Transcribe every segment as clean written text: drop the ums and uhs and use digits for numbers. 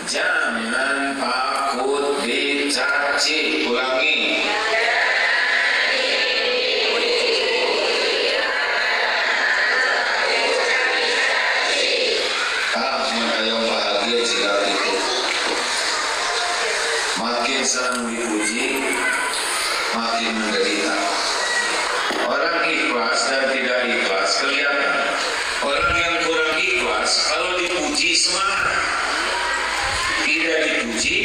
Jangan takut dicaci. Ulangi. Kamu yang bahagia jika itu. Makin senang dipuji, makin menderita. Orang ikhlas dan tidak ikhlas kelihatan. Orang yang kurang ikhlas kalau dipuji semangat, tidak dipuji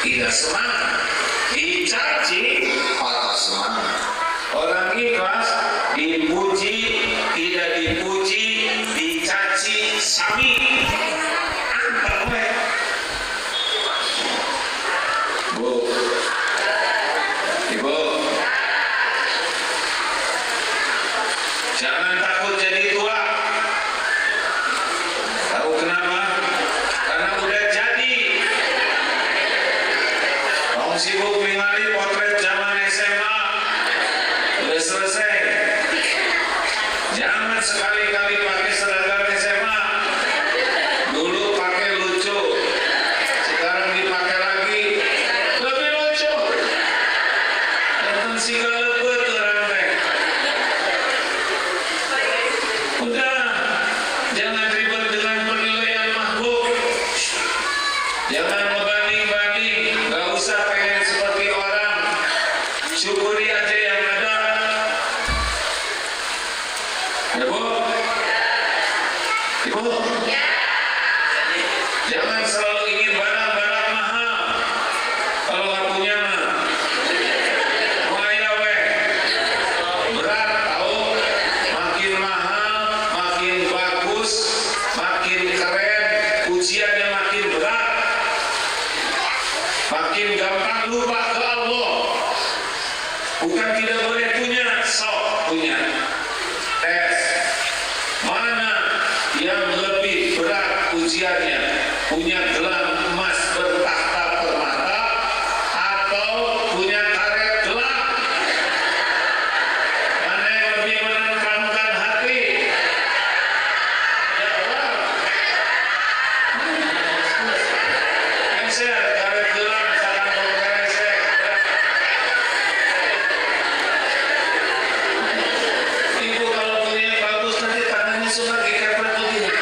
tidak semangat, dicaci patah semangat. Orang ikhlas dipuji tidak dipuji dicaci sami. Bu, Ibu, jangan takut jadi tua. Tahu kenapa? Karena udah jadi. Kamu sibuk ningali potret zaman SMA, udah selesai. Jangan sekali-kali pakai seragam SMA. Dulu pakai lucu, sekarang dipakai lagi lebih lucu. Nonton segala orang teh. Udah, jangan ribet dengan penilaian makhluk. Jangan membanding-banding, gak usah pengen seperti orang. Syukuri aja yang ada. Ya Bu? Ibu? Jangan selalu ingin barang-barang mahal. Kalau gak punya mah Maya weh. Berat tahu. Makin mahal, makin bagus, makin keren, ujiannya makin berat, makin gampang lupa ke Allah. Bukan tidak boleh punya, sok punya. Tes mana yang lebih berat ujiannya, punya gelang emas bertahta permata atau punya karet gelang? Mana yang lebih menenangkan hati? Jawab. Yang saya karet gelang sangat berkeresek. Ibu kalau punya yang bagus nanti tangannya suka dikepret begini.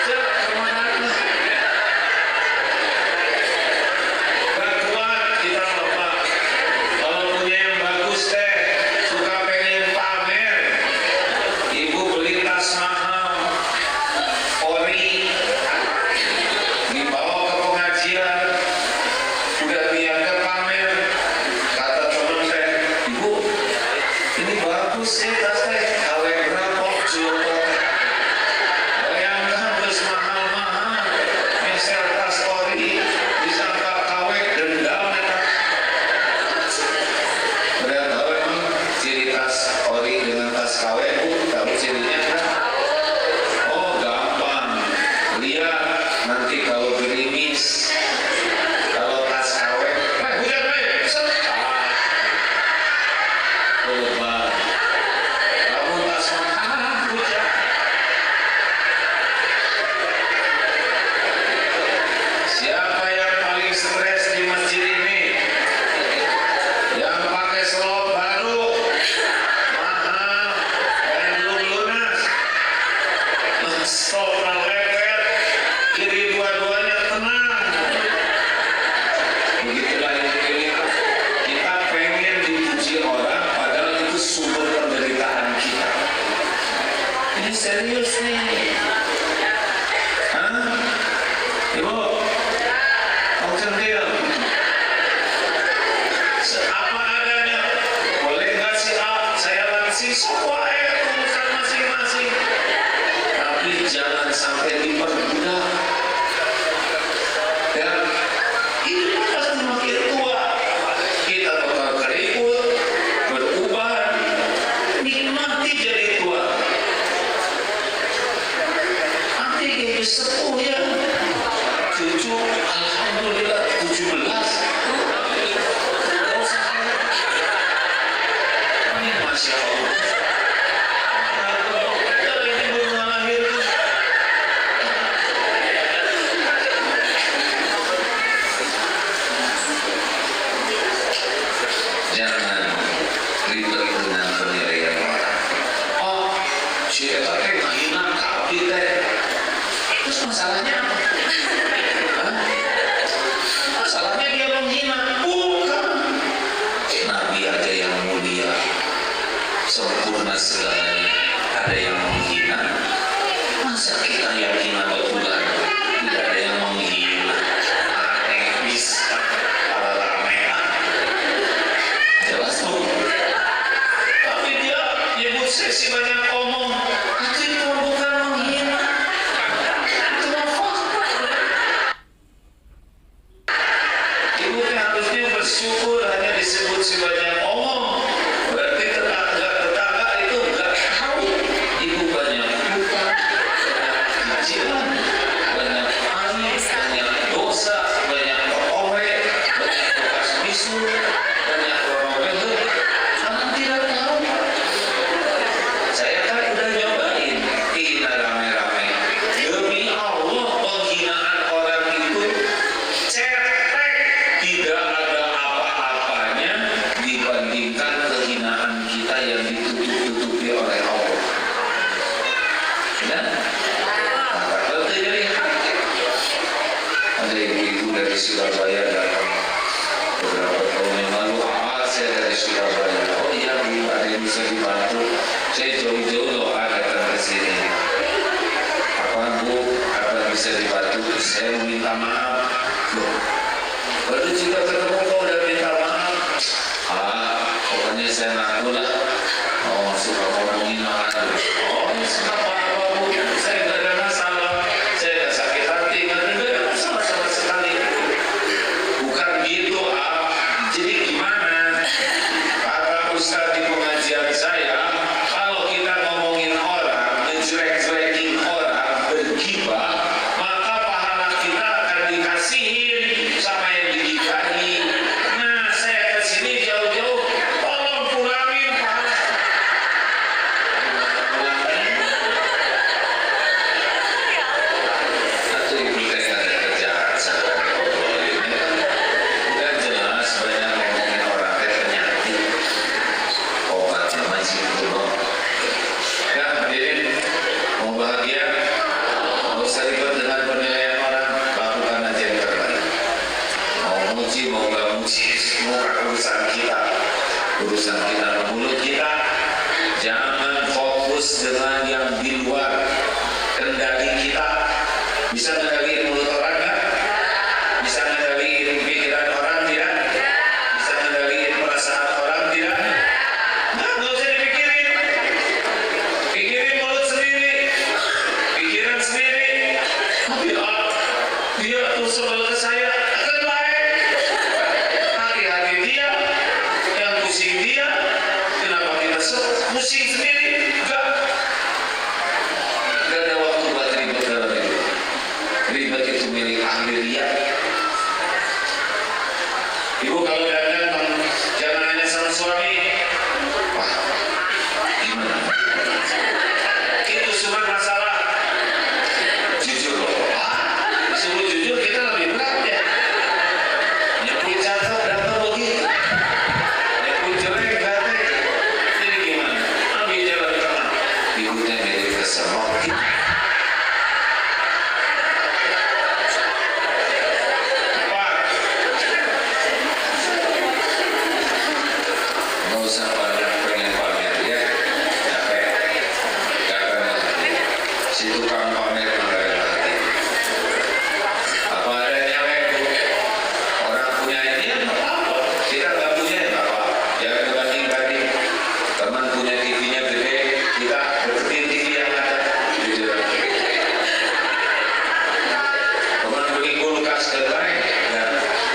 Siap, kemana? Gak kuat kita lepas. Kalau punya yang bagus teh, suka pengen pamer. Ibu beli tas mahal, ori, dibawa ke pengajian, udah dianggap pamer. Kata teman saya, Ibu, ini bagus sih tas teh, KW berapa juta? Bayangkan terus mahal-mahal, misal tas ori, disangka KW dendam ya. Udah tahu emang ciri tas ori dengan tas KW, Bu? Tahu cirinya kan? Oh gampang, lihat nanti kalau gerimis, kalau tas KW, hujan set. Lebar. Kamu tas mahal, hujan. Siapa yang paling stres di masjid ini? Yang pakai selop baru, mahal, dan belum lunas. Stop lepet, jadi dua-duanya tenang. Begitulah ini. Kita pengen dipuji orang, padahal itu sumber penderitaan kita. Ini serius nih. Hah? Ibu? Kamu centil? Apa adanya? Boleh nggak sih saya langsung semua urusan masing-masing. Tapi jangan sampai diperbudak. Dan ini pasti makin tua. Kita bakal keriput, beruban, nikmati jadi tua. Nanti jadi sepuh ya. Cucu, alhamdulillah 17. Ini Masya Allah. Kalau ini belum lahir. Terus masalahnya apa? Hah? Masalahnya dia menghina? Bukan. Nabi aja yang mulia, sempurna segalanya, ada yang menghina. Masa kita yang hina betulan? Tidak ada yang menghina. Aneh bisa. Ala ramean. Jelas tuh. Tapi dia nyebut sesi banyak omong. Itu bukan menghina. Itu fakta. Ibu harusnya bersyukur hanya disebut sebanyak omong. Berarti tetangga itu nggak tahu ibu banyak lupa, kecilan, banyak panik, banyak dosa, banyak peroleh, banyak bekas bisu, banyak orang karena tidak tahu. Saya kan udah nyobain hina rame-rame. Demi Allah, penghinaan orang itu cetek, tidak ada apa-apanya dibandingkan kehinaan kita yang ditutup-tutupi oleh Allah. Dan maka kalau jadi hati, ada ibu-ibu dari Surabaya datang beberapa tahun yang lalu. Saya dari Surabaya. Oh iya Bu, ada yang bisa dibantu. Saya jauh-jauh loh datang ke sini. Apa Bu, apa bisa dibantu? Saya meminta maaf. Loh, baru juga ketemu kau udah minta maaf. Pokoknya saya ngaku lah. Oh, suka ngomongin maaf. Oh, suka apa Bu? Saya gak ada masalah. Saya gak sakit hati. Gak ada masalah sama sekali. Bukan gitu, Jadi gimana? Kata Ustaz di pengajian saya, kalau kita ngomongin orang, ngejelek-jelekin orang, bergibah, maka pahala kita akan dikasihin sama yang digibahi. Nah, saya kesini jauh-jauh, tolong kurangin pahala. Atau ibu saya ada kerjaan saya ngobrolin. Udah jelas banyak ngomongin orang penyakit. Obatnya masih itu loh. Ya, hadirin, mau bahagia, mau usah ribet dengan penilaian orang, lakukan aja yang terbaik. Mau muji, mau gak muji, semua urusan kita mulut kita. Jangan fokus dengan yang di luar kendali kita. Bisa kendaliin mulut orang kan? Bisa kendaliin pikiran orang tidak? Bisa kendaliin perasaan orang tidak? Nah, nggak usah dipikirin. Pikirin mulut sendiri, pikiran sendiri. Dia tuh sebel ke saya, akan baik. Hati-hati dia, yang pusing dia. Kenapa kita pusing sendiri? Enggak ada waktu buat ribet dalam itu. Ribet itu milik ahli dia. Ibu kalau datang jangan hanya sama suami. Wah, gimana? Itu cuma masalah jujur loh. Disuruh jujur kita lebih berat ya. Nyebut cakep datang begitu. Nyebut jelek datang. Jadi gimana? Ambil jalan tengah. Ibunya jadi kesel. Nggak usah pengen pamer ya, capek, gak akan lagi. Si tukang pamer nggak ada lagi. Apa adanya Bu? Orang punya ini ya nggak apa-apa. Kita nggak punya ya nggak apa-apa. Jangan dibanding-banding. Teman punya TV-nya gede, kita deketin TV yang ada. Gitu. Teman beli kulkas dan lain, ya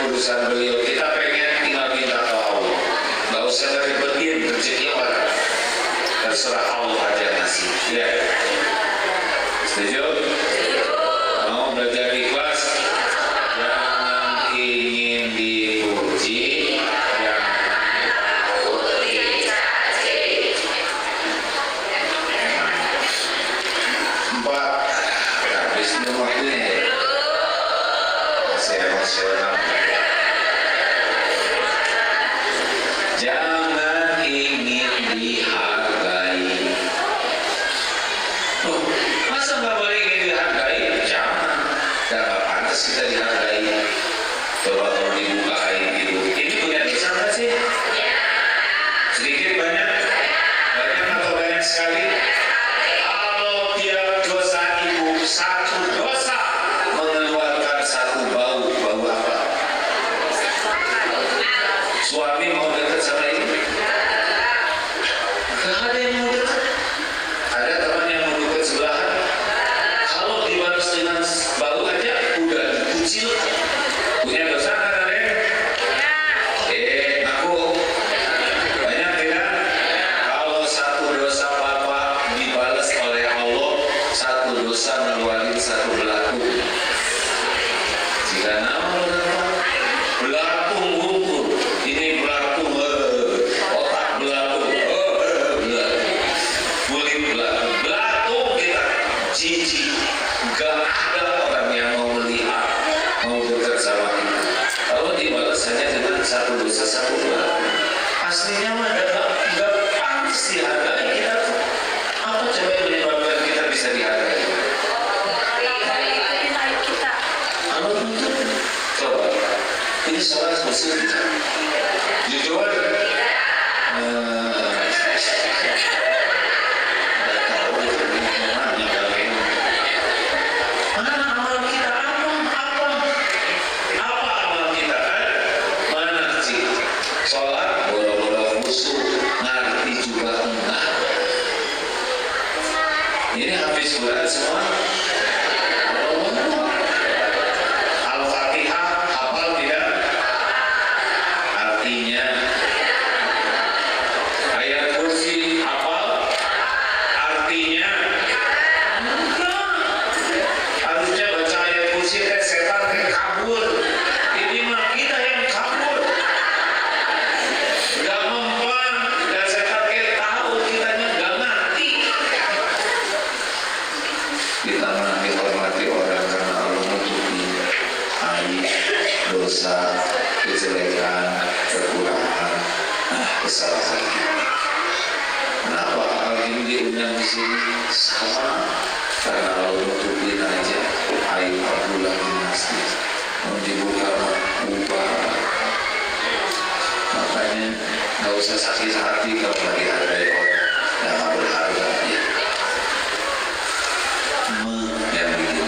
urusan beliau. Kita pengen tinggal minta ke Allah. Nggak usah ngeribetin rezeki orang. Terserah Allah aja ngasih. Ya. Setuju? Mau belajar ikhlas? Jangan ingin dipuji, jangan dicaci. 4. Habis minum waktunya ya. Masih emosional. Jangan ingin dihargai. Masa nggak boleh ingin dihargai? Jangan. satu dosa satu doa. Aslinya mah nggak pantas dihargai kita tuh. Apa coba yang menyebabkan kita bisa dihargai? Kalau itu coba ini soal khusus jujur. Ini habis surat semua. Al-Fatihah hafal tidak? Artinya. Ayat kursi hafal? Artinya. Enggak. Harusnya baca ayat kursi setan kabur. Ini mah kita yang kabur. Gak mempan dan setan tahu kitanya gak ngerti. Kita menghormati orang karena Allah menutupi aib, dosa, kejelekan, kekurangan, kesalahan. Kenapa hal ini diundang di sini? Sama karena Allah menutupi aja aib Abdullah bin Mas'ud. Mau dibuka ubah. Makanya nggak usah sakit hati kalau lagi ada orang yang berharga ya. Yang bikin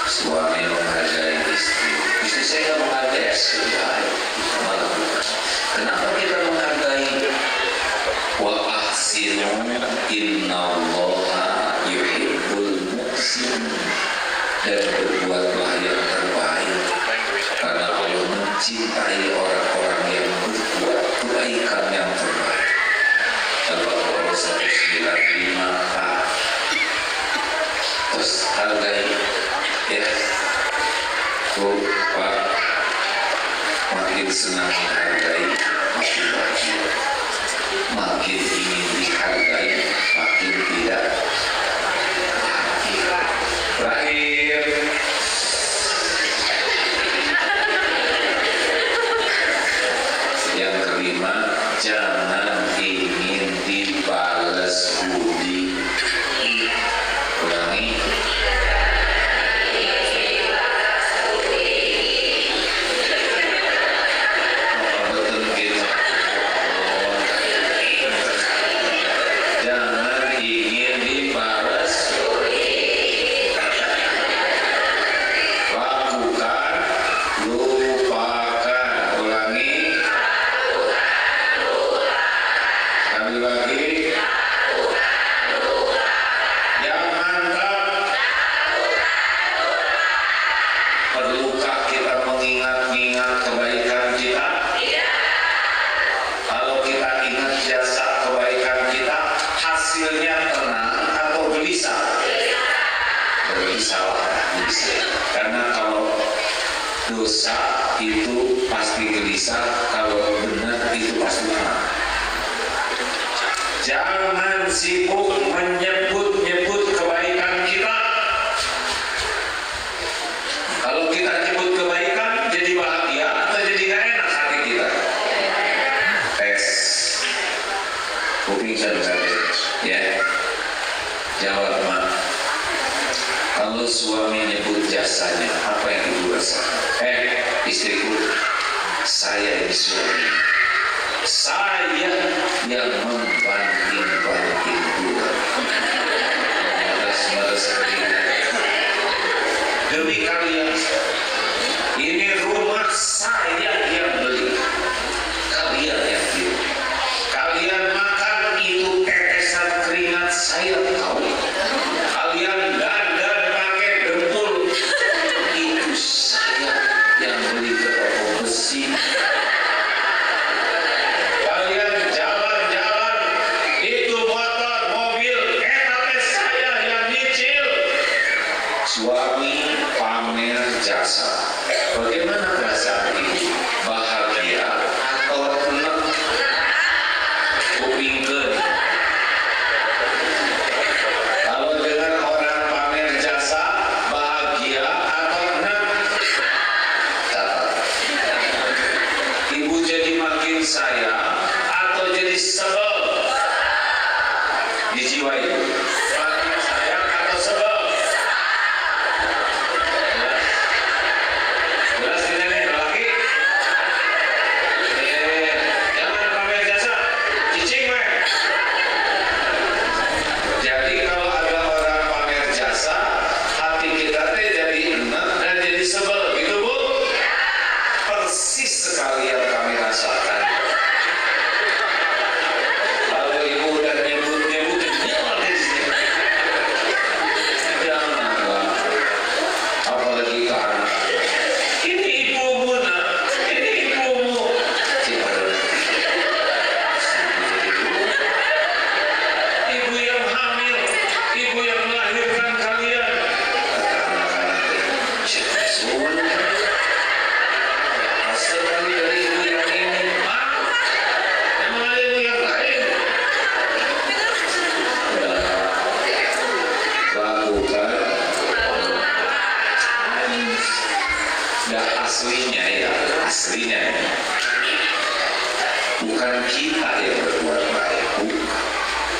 suami menghargai istri saya nggak menghargai istri malah. Kenapa kita menghargai? Wa ahsinu innallaha yuhibbul muhsinin, dan berbuatlah yang terbaik karena Allah mencintai orang-orang yang berbuat kebaikan yang terbaik. Al-Baqarah 195a. Terus hargai ya. Tuh Pak, makin senang menghargai makin bahagia, makin ingin dihargai makin tidak bahagia. Terakhir, yang kelima, jangan ingin dibalas budi. Ulangi. Betul gitu. Jangan ingin dibalas budi. Lakukan, lupakan. Ulangi. Kali lagi. Yang mantap. Perlukah kita mengingat-ingat kebaikan kita? Kalau kita ingat jasa kebaikan kita, hasilnya tenang atau gelisah? Gelisah. Karena kalau dosa itu pasti gelisah, kalau benar itu pasti tenang. Jangan sibuk menyebut-nyebut kebaikan kita. Kalau kita nyebut kebaikan, jadi bahagia atau jadi gak enak hati kita? Tes. Kuping satu-satu. Ya. Jawab, Mak. Kalau suami nyebut jasanya, apa yang ibu rasakan? Istriku, saya ini suami. Saya yang membanting-banting Tuhan. Malas-malas demi kalian. Ini rumah saya yang beli, kalian yang beli. Kalian makan itu tetesan keringat saya tahu. Kalian dandan pakai dempul, itu saya yang beli ke toko besi. Kalian jalan-jalan, itu motor, mobil, tapi saya yang nyicil. Suami pamer jasa. Bagaimana perasaan ibu? Bahagia atau tenang? Kupingkan. Kalau dengar orang pamer jasa, bahagia atau tenang? aslinya ya, aslinya bukan kita yang berbuat baik, bukan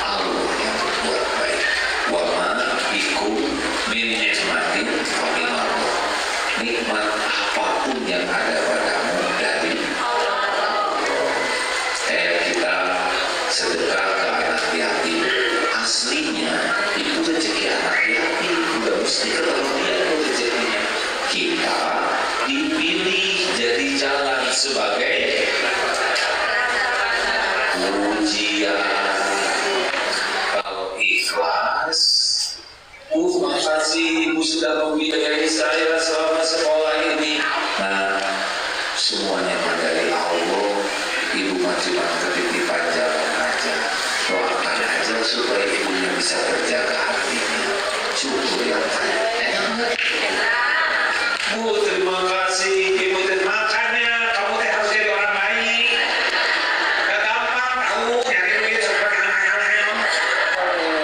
Allah yang berbuat baik. Wa ma bikum min nikmatin faminallah. Nikmat apapun yang ada padamu dari Allah. Kita sedekah ke anak yatim, aslinya itu rezeki anak yatim, udah mesti ketemu dia rezekinya. Kita dipilih jadi jalan sebagai ujian. Kalau ikhlas, makasih ibu sudah membiayai saya selama sekolah ini. Nah, semuanya dari Allah. Ibu cuma ketitipan jalan aja. Doakan aja supaya ibunya bisa terjaga hatinya. Syukur ya Pak. Bu, terima kasih. Ibu makannya. Kamu harus jadi orang baik. Gak gampang tahu nyari duit seperti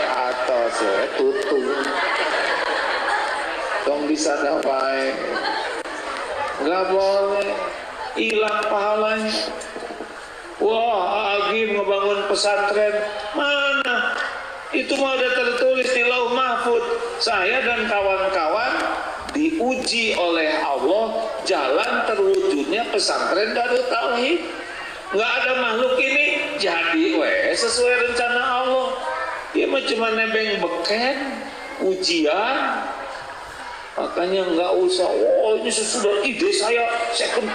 atau saya tutup dong bisa dapat nggak boleh hilang pahalanya. Wah, Agim ngebangun pesantren mana? Itu mah udah tertulis di Lauh Mahfud. Saya dan kawan-kawan diuji oleh Allah jalan terwujudnya pesantren Darut Tauhid. Nggak ada makhluk ini jadi sesuai rencana Allah. Dia mah cuma nebeng beken ujian. Makanya nggak usah, oh ini sesudah ide saya akan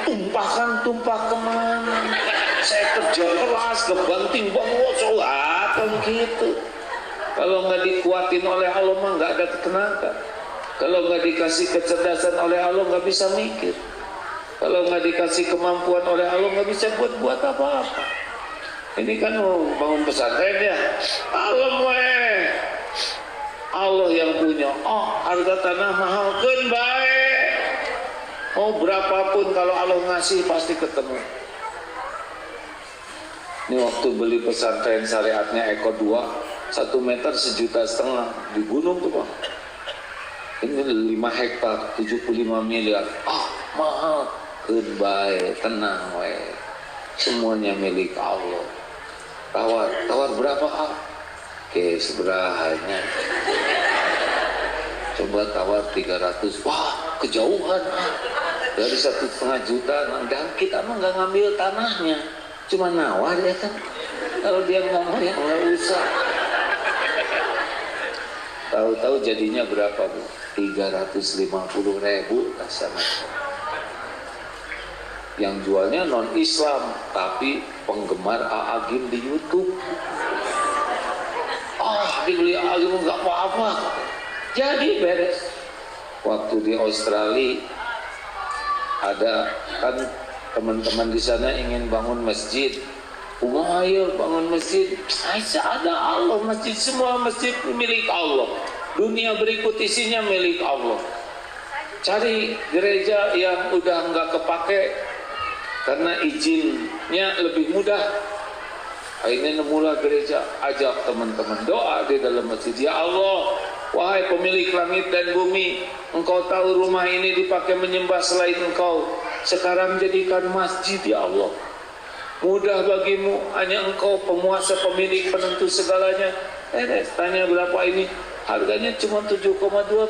tumpah kemana. Saya kerja keras, kebanting banget, kan gitu. Kalau nggak dikuatin oleh Allah mah nggak ada tenaga. Kalau nggak dikasih kecerdasan oleh Allah nggak bisa mikir. Kalau nggak dikasih kemampuan oleh Allah nggak bisa buat apa-apa. Ini kan mau bangun pesantren ya, Allah yang punya. Oh, harga tanah mahal kan baik. Mau berapapun kalau Allah ngasih pasti ketemu. Ini waktu beli pesantren syariatnya Eko 2, 1 meter 1,5 juta di gunung tuh Pak. Ini 5 hektar 75 miliar. Mahal kan baik, tenang we. Semuanya milik Allah. Tawar berapa Oke, seberahanya. Coba tawar 300. Wah, kejauhan dari 1,5 juta. Dan kita mah nggak ngambil tanahnya, cuma nawar ya kan. Kalau dia ngomong ya nggak usah. Tahu-tahu jadinya berapa Bu? 350.000 kasana. Yang jualnya non Islam tapi penggemar Agim di YouTube. Dibeli Agim nggak apa-apa. Jadi beres. Waktu di Australia ada kan teman-teman di sana ingin bangun masjid. Ayo bangun masjid. Ada Allah, masjid semua masjid milik Allah. Dunia berikut isinya milik Allah. Cari gereja yang udah nggak kepake karena izinnya lebih mudah. Ini nemulah gereja, ajak teman-teman doa di dalam masjid. Ya Allah, wahai pemilik langit dan bumi, Engkau tahu rumah ini dipakai menyembah selain Engkau. Sekarang jadikan masjid ya Allah. Mudah bagimu, hanya Engkau penguasa, pemilik, penentu segalanya. Tanya berapa ini? Harganya cuma 7,2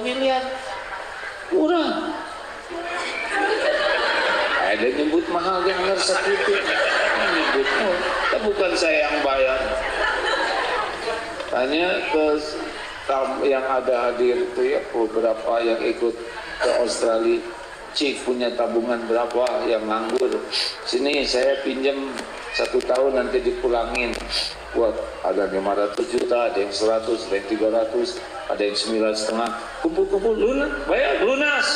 miliar. Murah. Ada nyebut mahal yang harus segitu. Bukan saya yang bayar. Tanya ke yang ada hadir itu ya, beberapa yang ikut ke Australia. Cik punya tabungan berapa yang nganggur? Sini saya pinjam 1 tahun nanti dipulangin. Buat ada 500 juta, ada yang 100, ada yang 300, ada yang 9,5. Kumpul-kumpul lunas, bayar lunas.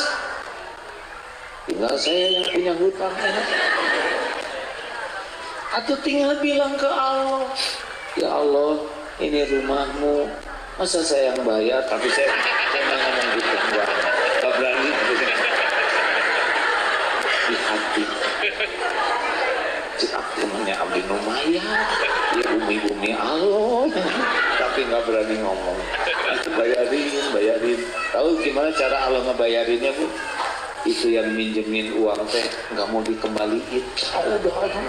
Tinggal saya yang punya hutang. Atau tinggal bilang ke Allah, ya Allah, ini rumahmu, masa saya yang bayar, tapi saya nggak ngomong gitu, nggak berani di hati. Cik aku temannya Abdi Numaya, ya bumi-bumi Allah, tapi nggak berani ngomong. Bayarin. Tahu gimana cara Allah ngebayarinnya Bu? itu yang minjemin uang teh nggak mau dikembaliin.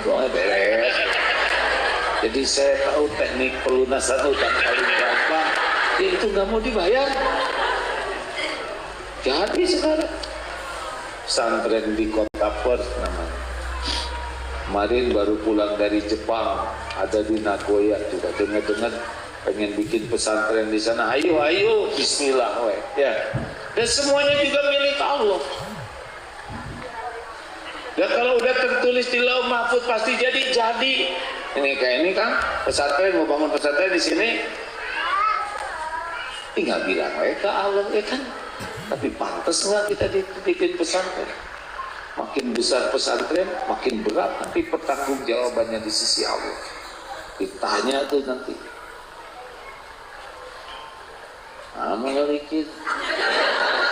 Udah beres. Jadi saya tahu teknik pelunasan utang paling gampang, itu nggak mau dibayar. Jadi sekarang pesantren di kota Perth namanya. Kemarin baru pulang dari Jepang, ada di Nagoya juga. Dengar-dengar pengen bikin pesantren di sana. Ayo, Bismillah, we. Ya. Dan semuanya juga milik Allah. Dan kalau udah tertulis di Lauh Mahfuz pasti jadi. Ini kayak ini kan pesantren, mau bangun pesantren di sini. Tinggal bilang, ke Allah, kan. Tapi pantas nggak kita bikin pesantren? Makin besar pesantren, makin berat nanti pertanggungjawabannya di sisi Allah. Ditanya tuh nanti. Malah dikit.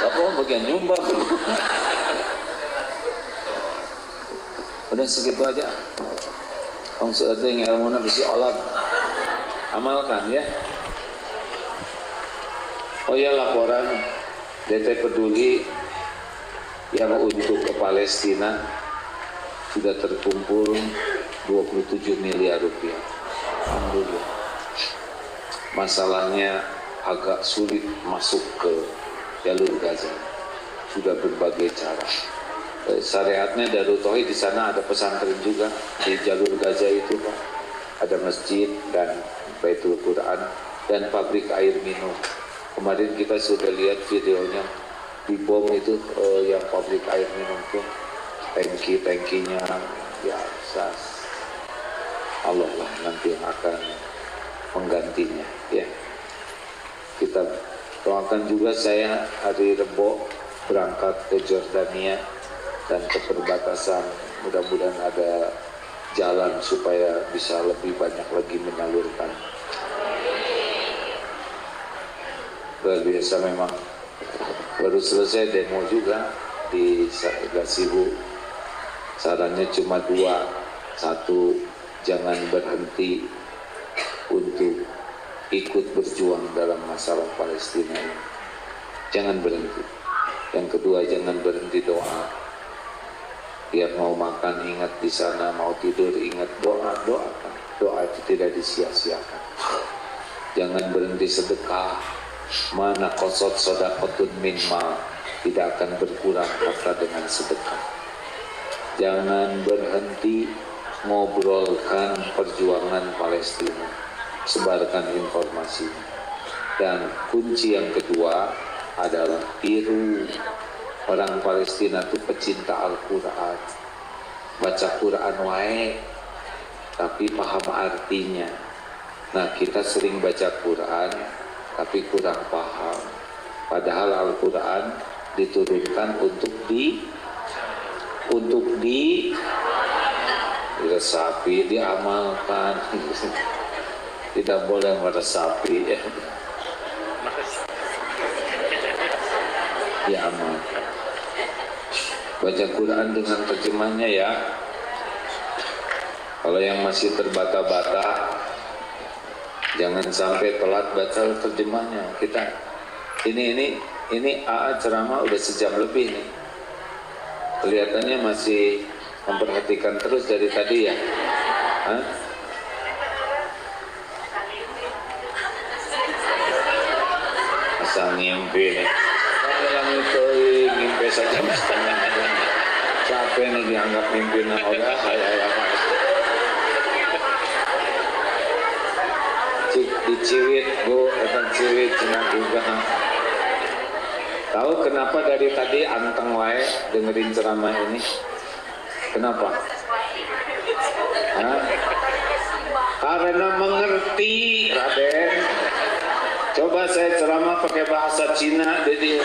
Apa bagian nyumbang? Udah segitu aja. Kamu sudah yang ilmu bisi olah. Amalkan ya. Oh ya, laporan DT Peduli yang untuk ke Palestina sudah terkumpul 27 miliar rupiah. Alhamdulillah. Masalahnya agak sulit masuk ke jalur Gaza. Sudah berbagai cara. Syariatnya Darut Tauhid di sana ada pesantren juga di jalur Gaza itu, Pak. Ada masjid dan Baitul Quran dan pabrik air minum. Kemarin kita sudah lihat videonya di bom itu yang pabrik air minum tuh tangkinya ya sas. Allah lah nanti yang akan menggantinya ya. Kita doakan juga. Saya hari Rebo berangkat ke Jordania dan ke perbatasan, mudah-mudahan ada jalan supaya bisa lebih banyak lagi menyalurkan. Luar biasa memang. Baru selesai demo juga di Gasibu. Sarannya cuma dua. Satu, jangan berhenti untuk ikut berjuang dalam masalah Palestina ini. Jangan berhenti. Yang kedua, jangan berhenti doa. Biar mau makan ingat di sana, mau tidur ingat doa. Doa itu tidak disia-siakan. Jangan berhenti sedekah. Mana qasad shadaqatun min mal, tidak akan berkurang harta dengan sedekah. Jangan berhenti ngobrolkan perjuangan Palestina, sebarkan informasinya. Dan kunci yang kedua adalah tiru orang Palestina itu pecinta Al-Quran, baca Quran wae tapi paham artinya. Nah, kita sering baca Quran tapi kurang paham. Padahal Al-Quran diturunkan untuk diresapi, diamalkan. Tidak boleh meresapi ya. Diamalkan. Baca Quran dengan terjemahnya ya. Kalau yang masih terbata-bata, jangan sampai telat baca terjemahnya. Kita ini AA ceramah udah sejam lebih nih. Kelihatannya masih memperhatikan terus dari tadi ya. Hah? Asal ngimpi nih. Kalau itu ngimpi saja setengah aja. Capek nih dianggap pimpinan oleh ayah Diciwit Bu, etang ciwit cina juga. Tahu kenapa dari tadi anteng wae dengerin ceramah ini? Kenapa? Hah? Karena mengerti, Raden. Coba saya ceramah pakai bahasa Cina, jadi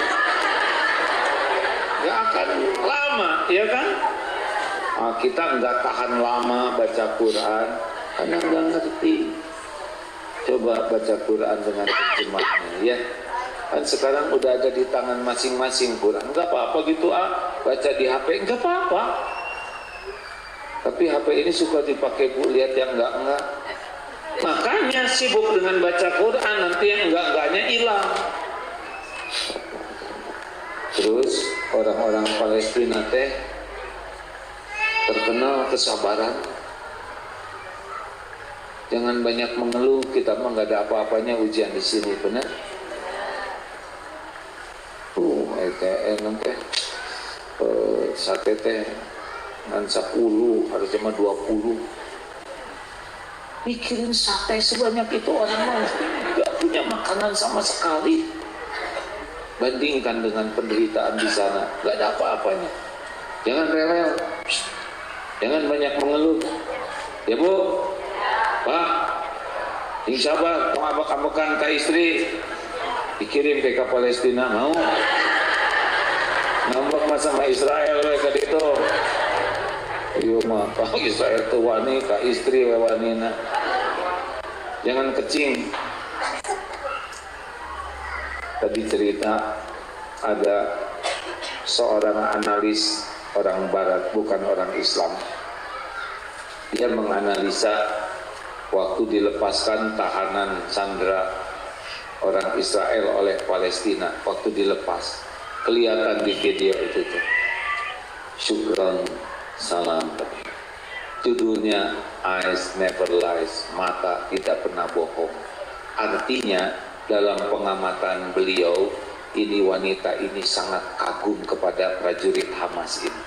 nggak akan lama, ya kan? Nah, kita nggak tahan lama baca Quran karena nggak ngerti. Coba baca Quran dengan terjemahnya ya. Kan sekarang udah ada di tangan masing-masing Quran. Enggak apa-apa gitu baca di HP enggak apa-apa. Tapi HP ini suka dipakai Bu, lihat yang enggak. Makanya sibuk dengan baca Quran, nanti yang enggaknya hilang. Terus orang-orang Palestina teh terkenal kesabaran. Jangan banyak mengeluh, kita mah nggak ada apa-apanya ujian di sini, benar? ETN teh sate teh ngan 10 harusnya mah 20. Mikirin sate sebanyak itu orang mah nggak punya makanan sama sekali. Bandingkan dengan penderitaan di sana, nggak ada apa-apanya. Jangan rewel, jangan banyak mengeluh. Ya Bu, Pak, insya Allah ngambek-ngambekan ke istri, dikirim ke Palestina, mau ngambek mah sama Israel ke itu. Iya mah, Pak Israel tuh wani ke istri wanina. Jangan kecing. Tadi cerita ada seorang analis orang Barat, bukan orang Islam. Dia menganalisa waktu dilepaskan tahanan sandera orang Israel oleh Palestina, waktu dilepas kelihatan di video itu tuh, syukran salam, judulnya Eyes Never Lies, mata tidak pernah bohong. Artinya dalam pengamatan beliau ini, wanita ini sangat kagum kepada prajurit Hamas ini.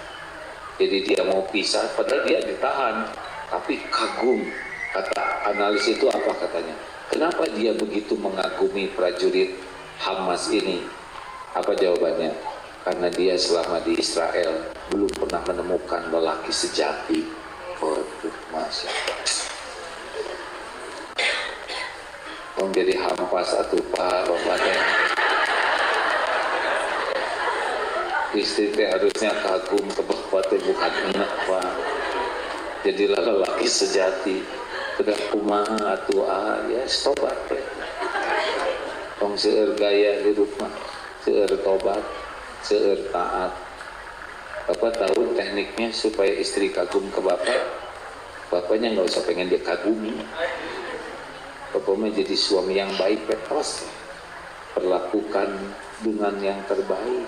Jadi dia mau pisah padahal dia ditahan, tapi kagum. Kata analis itu apa katanya? Kenapa dia begitu mengagumi prajurit Hamas ini? Apa jawabannya? Karena dia selama di Israel belum pernah menemukan lelaki sejati. Waduh, Masya Allah. Menjadi hampas atau Pak Romaden. Istri harusnya kagum ke bapak bukan enak Pak. Jadilah lelaki sejati. Sudah kumaha atuh ya tobat we. Tong seueur gaya hidup mah, seueur tobat, seueur taat. Bapak tahu tekniknya supaya istri kagum ke bapak. Bapaknya nggak usah pengen dia kagumi. Bapak mah jadi suami yang baik, terus perlakukan dengan yang terbaik.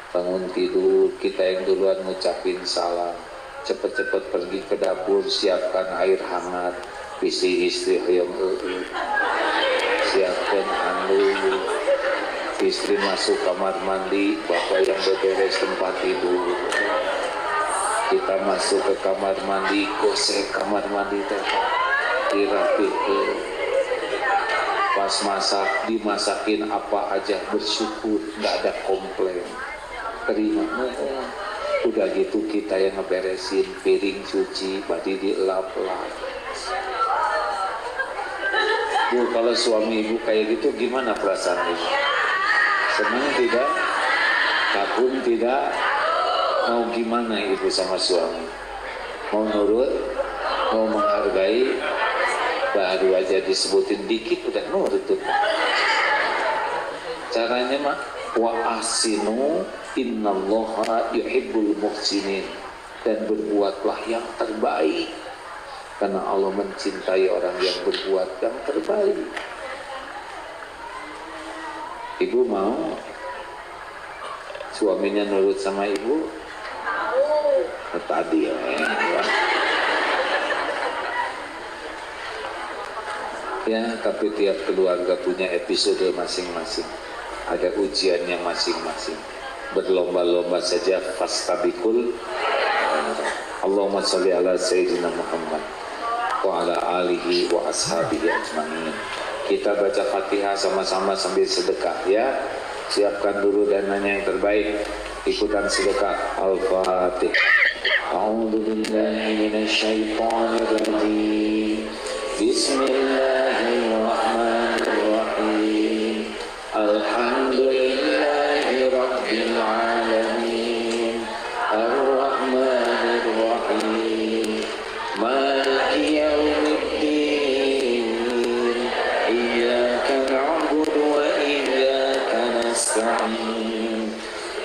Bangun tidur, kita yang duluan ngucapin salam. Cepet-cepet pergi ke dapur, siapkan air hangat, istri yang siapkan handuk. Istri masuk kamar mandi, bapak yang beberes tempat tidur. Kita masuk ke kamar mandi, gosek kamar mandi teh, dirapikan. Pas masak, dimasakin apa aja bersyukur, nggak ada komplain. Terima. Udah gitu kita yang ngeberesin piring cuci, badi dielap-elap. Bu, kalau suami ibu kayak gitu gimana perasaan ibu? Senang tidak? Kagum tidak? Mau gimana ibu sama suami? Mau nurut? Mau menghargai? Baru aja disebutin dikit udah nurut tuh. Caranya mah wa ahsinu innallaha yuhibbul muhsinin, dan berbuatlah yang terbaik karena Allah mencintai orang yang berbuat yang terbaik. Ibu mau suaminya nurut sama ibu? Tadi ya, tapi tiap keluarga punya episode masing-masing, ada ujiannya masing-masing. Berlomba-lomba saja fastabikul. Allahumma sholli ala sayyidina Muhammad wa ala alihi wa ashabihi ajma'in. Kita baca Fatihah sama-sama sambil sedekah ya. Siapkan dulu dananya yang terbaik, ikutan sedekah. Al-Fatihah. A'udzu billahi minasyaitonir rajim. Bismillahirrahmanirrahim. Alhamdulillahi rabbil alamin. Ar-Rahmanir Rahim. Maliki yaumiddin. Iyyaka na'budu wa iyyaka nasta'in.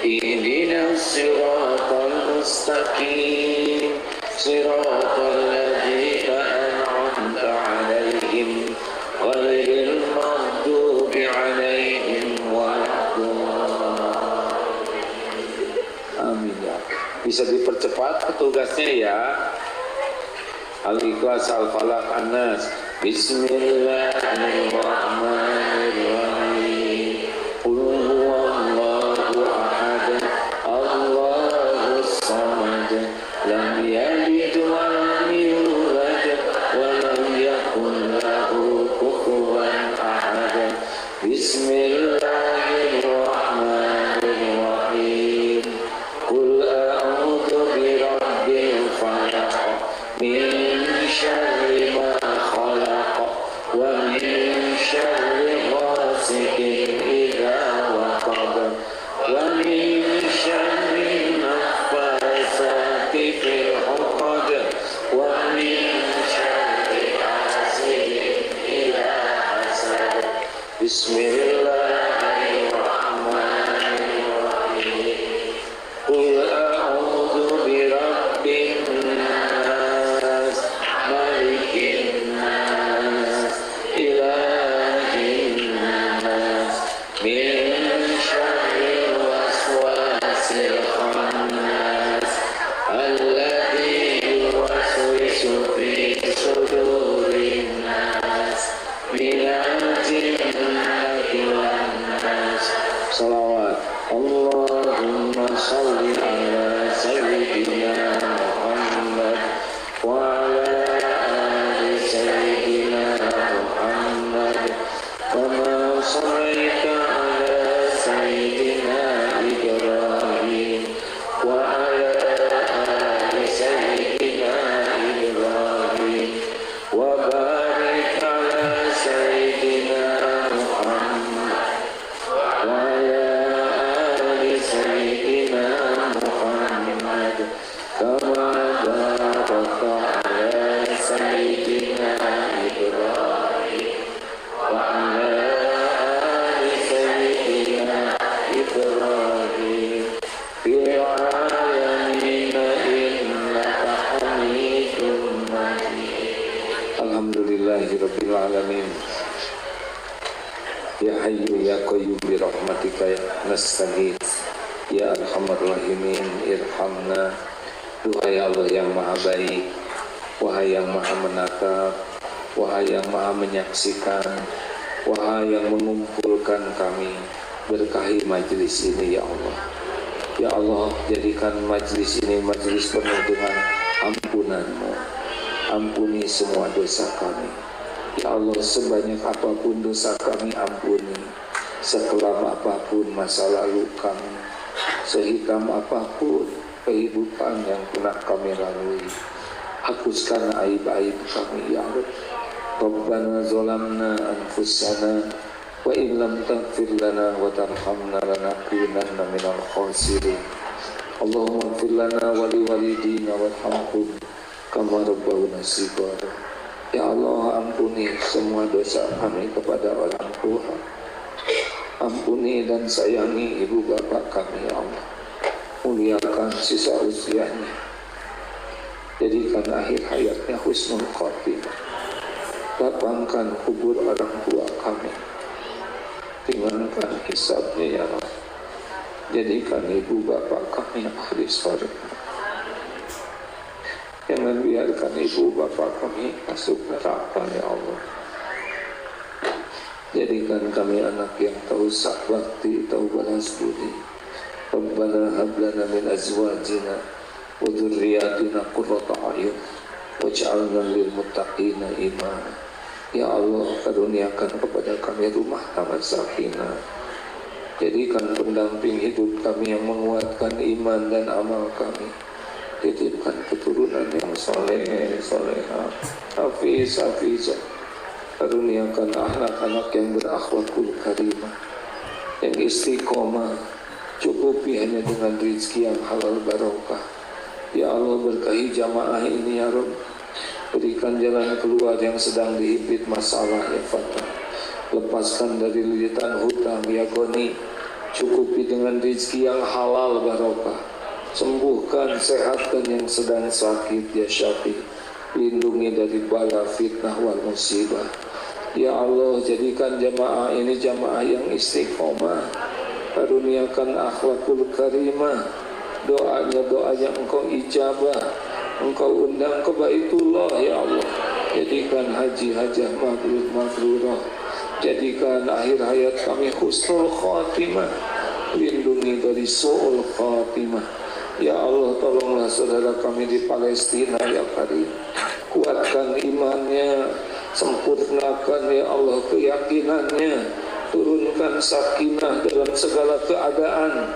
Ihdinas siratal mustaqim. Siratal ladzina an'amta 'alaihim ghairil maghdubi 'alaihim waladdallin. Bisa dipercepat tugasnya ya. Al-Ikhlas, Al-Falaq, An-Nas. Bismillahirrahmanirrahim. Qul huwallahu ahad, Allahus samad, lam yalid wa lam yulad wa lam yakul lahu kufuwan ahad. Bismillahirrahmanirrahim. Qul a'udzu birabbil falaq min syarri ma khalaq wa min syarri ghasiqin idza waqab wa min syarri naffasati fil 'uqad wa min syarri hasidin idza hasad. Bismillahirrahmanirrahim. Qul a'udzu birabbin nas, malikin nas, ilahin nas, min syarril waswasil khannas, alladzi yuwaswisu fi sudurin nas, minal jinnati wan nas. Salawat. Allahumma salli ala sayyidina Muhammad wa ala ali sayyidina Muhammad kama sallaita ala sayyidina Ibrahim wa ala ali sayyidina Ibrahim wa barik ala sayyidina Muhammad wa ala Sayyidina Muhammad kama barakta ala Sayyidina Ibrahim wa ala ali Sayyidina Ibrahim fil alamin innaka Hamidum Majid. Alhamdulillahirabbil alamin. Ya Hayyu ya Qayyum bi rahmatika nastaghits. Ya Arhamar Rahimin irhamna. Wahai Allah yang maha baik, wahai yang maha menatap, wahai yang maha menyaksikan, wahai yang mengumpulkan kami, berkahi majlis ini ya Allah. Ya Allah, jadikan majlis ini majlis penuh dengan ampunan-Mu. Ampuni semua dosa kami ya Allah, sebanyak apapun dosa kami ampuni, sekelam apapun masa lalu kami, sehitam apapun kehidupan yang pernah kami lalui, hapuskan aib-aib kami ya Allah. Rabbana zalamna anfusana wa illam taghfir lana wa tarhamna lanakunanna minal khasirin. Allahumma ighfir lana wa liwalidina warhamhum kama rabbawna shighara. Ya Allah, ampuni semua dosa kami kepada orang tua. Ampuni dan sayangi ibu bapak kami ya Allah. Muliakan sisa usianya, jadikan akhir hayatnya husnul khotimah. Lapangkan kubur orang tua kami, ringankan hisabnya ya Allah. Jadikan ibu bapak kami ahli surga. Jangan biarkan ibu bapak kami masuk neraka ya Allah. Jadikan kami anak yang tahu sakti, tahu balas budi. Rabbana hab lana min azwajina wa dzurriyyatina qurrata a'yun waj'alna lil muttaqina imama. Ya Allah, karuniakan kepada kami rumah tangga sakinah. Jadikan pendamping hidup kami yang menguatkan iman dan amal kami. Titipkan keturunan yang soleh, solehah, hafiz, hafizah. Karuniakan anak-anak yang berakhlakul karimah, yang istiqomah. Cukupi hanya dengan rezeki yang halal barokah. Ya Allah, berkahi jamaah ini ya Rabb. Berikan jalan keluar yang sedang dihimpit masalah ya Fatah. Lepaskan dari lilitan hutang ya Goni. Cukupi dengan rezeki yang halal barokah. Sembuhkan, sehatkan yang sedang sakit ya Syafi. Lindungi dari bala fitnah wal musibah. Ya Allah, jadikan jamaah ini jamaah yang istiqomah. Karuniakan akhlakul karimah. doanya Engkau ijabah, Engkau undang ke Baitullah ya Allah. Jadikan haji hajah mabrurah, jadikan akhir hayat kami husnul khatimah, lindungi dari su'ul khatimah. Ya Allah, tolonglah saudara kami di Palestina ya Karim, kuatkan imannya, sempurnakan ya Allah keyakinannya, turunkan sakinah dalam segala keadaan,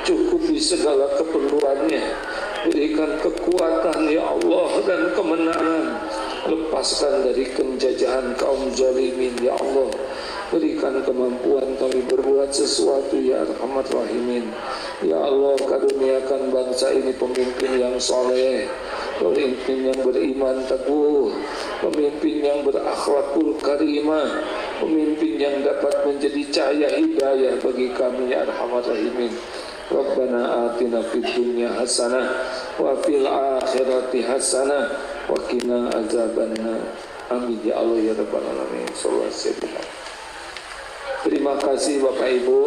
cukupi segala keperluannya, berikan kekuatan ya Allah dan kemenangan, lepaskan dari penjajahan kaum zalimin ya Allah, berikan kemampuan kami berbuat sesuatu ya Arhamar Rahimin. Ya Allah, karuniakan bangsa ini pemimpin yang soleh, pemimpin yang beriman teguh, pemimpin yang berakhlakul karimah, pemimpin yang dapat menjadi cahaya hidayah bagi kami ya Arhamar Rahimin. Rabbana atina fid dunya hasanah wa fil akhirati hasanah wa qina azabannar. Amin ya Allah ya rabbal alamin. Sallallahu alaihi wasallam. Terima kasih Bapak Ibu.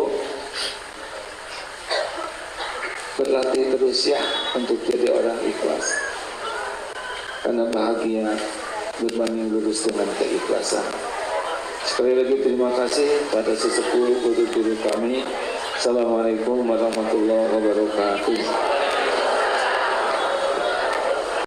Berlatih terus ya untuk jadi orang ikhlas, karena bahagia berbanding lurus dengan keikhlasan. Sekali lagi terima kasih pada sesepuh guru-guru kami. Assalamualaikum warahmatullahi wabarakatuh.